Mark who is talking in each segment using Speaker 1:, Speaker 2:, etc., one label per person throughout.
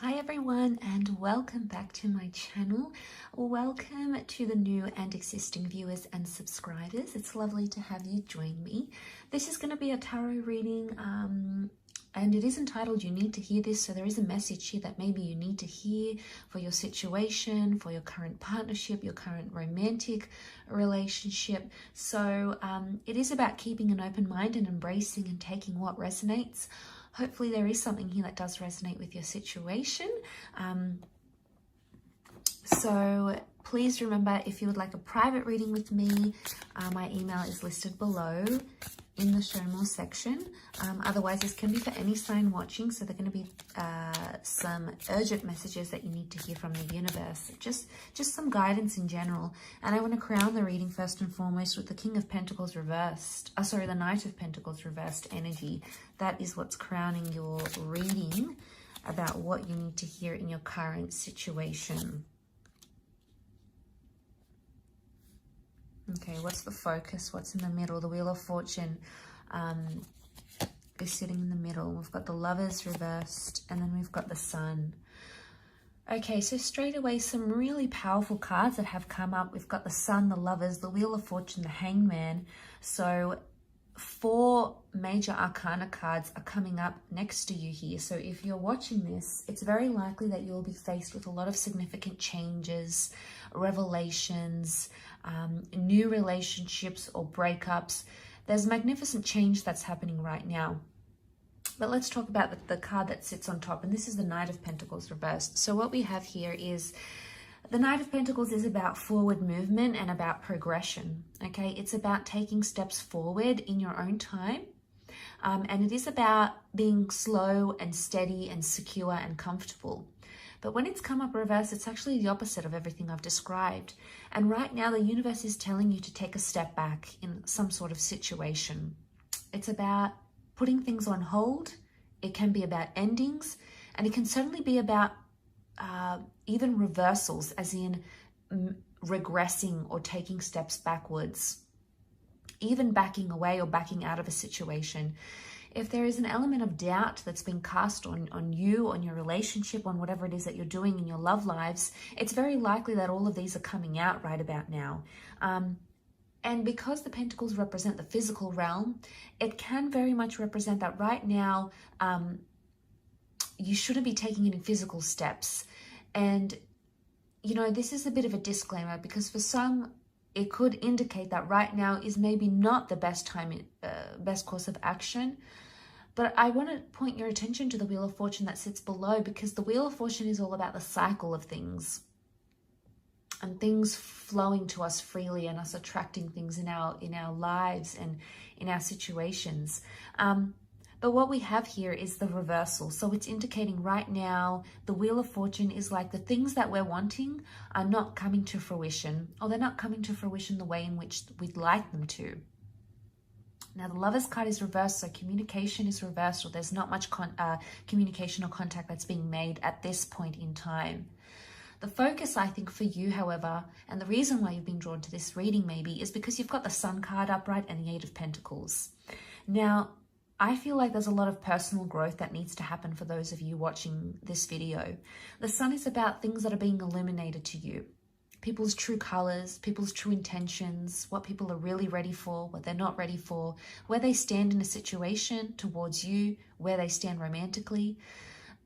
Speaker 1: Hi everyone, and welcome back to my channel. Welcome to the new and existing viewers and subscribers. It's lovely to have you join me. This is going to be a tarot reading and it is entitled You Need to Hear This. So there is a message here that maybe you need to hear for your situation, for your current partnership, your current romantic relationship. So it is about keeping an open mind and embracing and taking what resonates. Hopefully there is something here that does resonate with your situation. So please remember, if you would like a private reading with me, my email is listed below in the show more section. Otherwise, this can be for any sign watching. So they're going to be some urgent messages that you need to hear from the universe. Just some guidance in general. And I want to crown the reading first and foremost with the King of Pentacles reversed. The Knight of Pentacles reversed energy. That is what's crowning your reading about what you need to hear in your current situation. Okay, what's the focus? What's in the middle? The Wheel of Fortune is sitting in the middle. We've got the Lovers reversed, and then we've got the Sun. Okay, so straight away, some really powerful cards that have come up. We've got the Sun, the Lovers, the Wheel of Fortune, the Hangman. So 4 major arcana cards are coming up next to you here. So if you're watching this, it's very likely that you'll be faced with a lot of significant changes, revelations, new relationships or breakups. There's magnificent change that's happening right now. But let's talk about the card that sits on top, and this is the Knight of Pentacles reversed. So what we have here is the Knight of Pentacles is about forward movement and about progression, okay? It's about taking steps forward in your own time, and it is about being slow and steady and secure and comfortable. But when it's come up reverse, it's actually the opposite of everything I've described. And right now, the universe is telling you to take a step back in some sort of situation. It's about putting things on hold. It can be about endings, and it can certainly be about even reversals, as in regressing or taking steps backwards, even backing away or backing out of a situation. If there is an element of doubt that's been cast on you, on your relationship, on whatever it is that you're doing in your love lives, it's very likely that all of these are coming out right about now. And because the Pentacles represent the physical realm, it can very much represent that right now you shouldn't be taking any physical steps. And, you know, this is a bit of a disclaimer, because for some, it could indicate that right now is maybe not the best time, best course of action. But I want to point your attention to the Wheel of Fortune that sits below, because the Wheel of Fortune is all about the cycle of things and things flowing to us freely and us attracting things in our lives and in our situations. But what we have here is the reversal. So it's indicating right now the Wheel of Fortune is like the things that we're wanting are not coming to fruition, or they're not coming to fruition the way in which we'd like them to. Now the Lovers card is reversed, so communication is reversed, or there's not much communication or contact that's being made at this point in time. The focus, I think, for you, however, and the reason why you've been drawn to this reading maybe, is because you've got the Sun card upright and the 8 of Pentacles. Now, I feel like there's a lot of personal growth that needs to happen for those of you watching this video. The Sun is about things that are being illuminated to you. People's true colors, people's true intentions, what people are really ready for, what they're not ready for, where they stand in a situation towards you, where they stand romantically.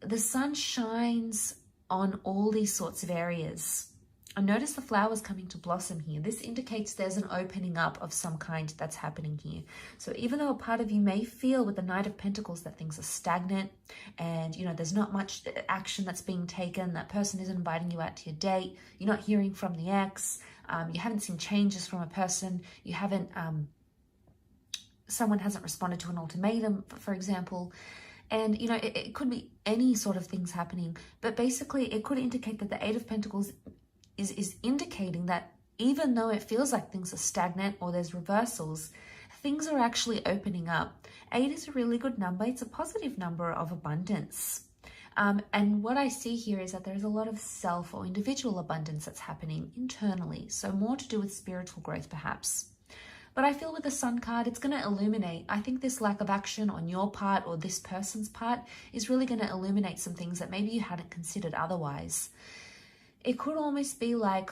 Speaker 1: The Sun shines on all these sorts of areas. And notice the flowers coming to blossom here. This indicates there's an opening up of some kind that's happening here. So even though a part of you may feel with the Knight of Pentacles that things are stagnant and, you know, there's not much action that's being taken, that person isn't inviting you out to your date, you're not hearing from the ex, you haven't seen changes from a person, you haven't, someone hasn't responded to an ultimatum, for example. And, you know, it could be any sort of things happening, but basically it could indicate that the 8 of Pentacles is indicating that even though it feels like things are stagnant or there's reversals, things are actually opening up. 8 is a really good number. It's a positive number of abundance. And what I see here is that there's a lot of self or individual abundance that's happening internally. So more to do with spiritual growth, perhaps. But I feel with the Sun card, it's going to illuminate. I think this lack of action on your part or this person's part is really going to illuminate some things that maybe you hadn't considered otherwise. It could almost be like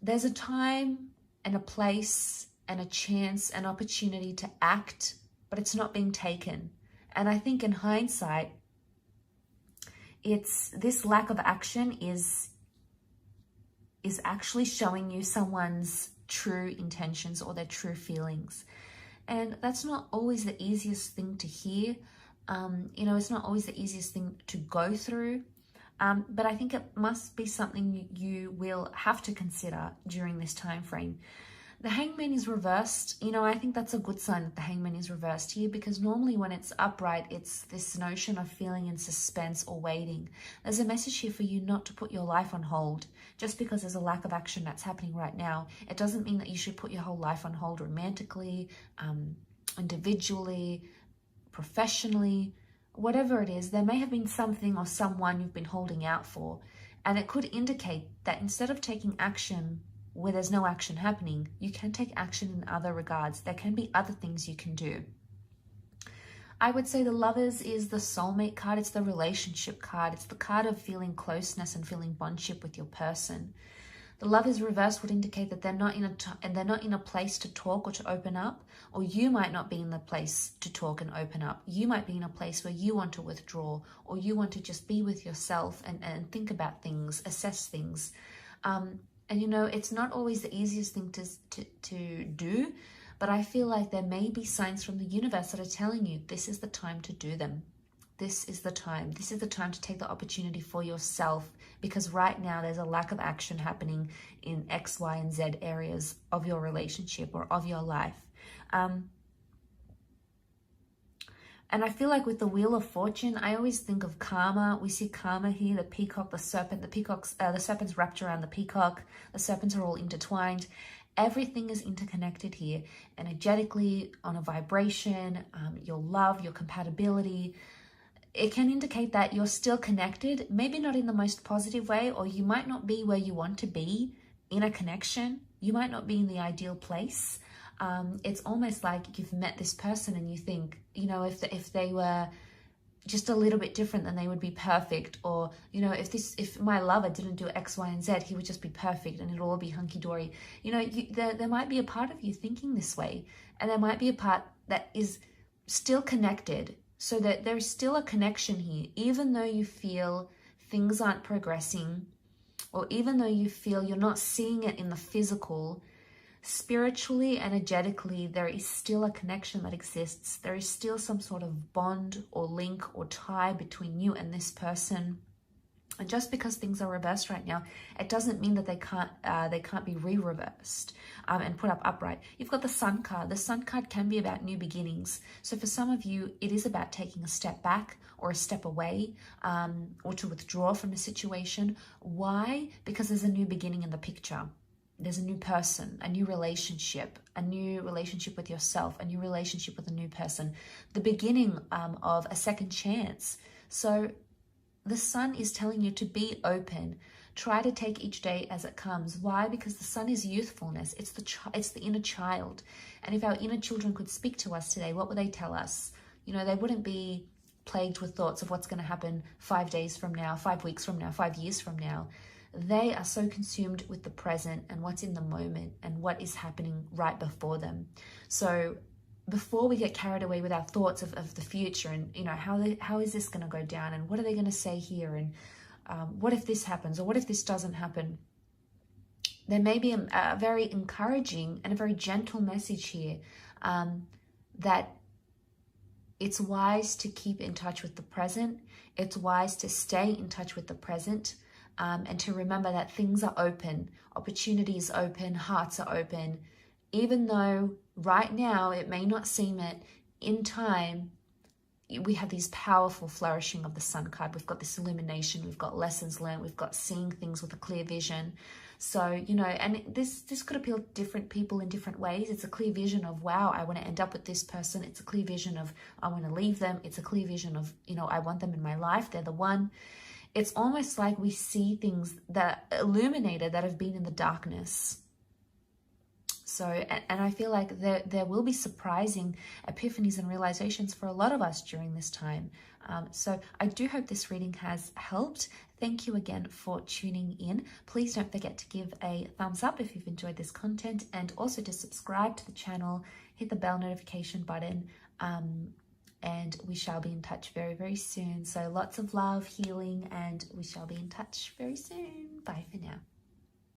Speaker 1: there's a time and a place and a chance, an opportunity to act, but it's not being taken. And I think in hindsight, it's this lack of action is actually showing you someone's true intentions or their true feelings. And that's not always the easiest thing to hear. It's not always the easiest thing to go through. But I think it must be something you will have to consider during this time frame. The Hangman is reversed. I think that's a good sign that the Hangman is reversed here, because normally when it's upright, it's this notion of feeling in suspense or waiting. There's a message here for you not to put your life on hold. Just because there's a lack of action that's happening right now, it doesn't mean that you should put your whole life on hold romantically, individually, professionally, whatever it is. There may have been something or someone you've been holding out for, and it could indicate that instead of taking action where there's no action happening, you can take action in other regards. There can be other things you can do. I would say the Lovers is the soulmate card. It's the relationship card. It's the card of feeling closeness and feeling bondship with your person. The Lovers reverse would indicate that they're not in a place to talk or to open up, or you might not be in the place to talk and open up. You might be in a place where you want to withdraw, or you want to just be with yourself and think about things, assess things. It's not always the easiest thing to do, but I feel like there may be signs from the universe that are telling you this is the time to do them. This is the time. This is the time to take the opportunity for yourself, because right now there's a lack of action happening in X, Y, and Z areas of your relationship or of your life. And I feel like with the Wheel of Fortune, I always think of karma. We see karma here, the peacock, the serpent. The serpent's wrapped around the peacock. The serpents are all intertwined. Everything is interconnected here, energetically, on a vibration, your love, your compatibility. It can indicate that you're still connected, maybe not in the most positive way, or you might not be where you want to be in a connection. You might not be in the ideal place. It's almost like you've met this person and you think, if they were just a little bit different, then they would be perfect. Or, if my lover didn't do X, Y, and Z, he would just be perfect and it'll all be hunky-dory. There might be a part of you thinking this way, and there might be a part that is still connected, so that there's still a connection here, even though you feel things aren't progressing, or even though you feel you're not seeing it in the physical. Spiritually, energetically, there is still a connection that exists. There is still some sort of bond or link or tie between you and this person. And just because things are reversed right now, it doesn't mean that they can't be re-reversed and put up upright. You've got the Sun card. The Sun card can be about new beginnings. So for some of you, it is about taking a step back or a step away, or to withdraw from a situation. Why? Because there's a new beginning in the picture. There's a new person, a new relationship with yourself, a new relationship with a new person, the beginning of a second chance. So the Sun is telling you to be open. Try to take each day as it comes. Why? Because the Sun is youthfulness. It's the inner child. And if our inner children could speak to us today, what would they tell us? They wouldn't be plagued with thoughts of what's going to happen 5 days from now, 5 weeks from now, 5 years from now. They are so consumed with the present and what's in the moment and what is happening right before them. So before we get carried away with our thoughts of the future and, how is this going to go down and what are they going to say here and what if this happens or what if this doesn't happen? There may be a very encouraging and a very gentle message here that it's wise to keep in touch with the present. It's wise to stay in touch with the present. And to remember that things are open, opportunities open, hearts are open. Even though right now it may not seem it, in time, we have these powerful flourishing of the Sun card. We've got this illumination, we've got lessons learned, we've got seeing things with a clear vision. So, and this could appeal to different people in different ways. It's a clear vision of, wow, I want to end up with this person. It's a clear vision of, I want to leave them. It's a clear vision of, I want them in my life. They're the one. It's almost like we see things that are illuminated that have been in the darkness. So, and I feel like there will be surprising epiphanies and realizations for a lot of us during this time. So I do hope this reading has helped. Thank you again for tuning in. Please don't forget to give a thumbs up if you've enjoyed this content, and also to subscribe to the channel, hit the bell notification button, and we shall be in touch very, very soon. So lots of love, healing, and we shall be in touch very soon. Bye for now.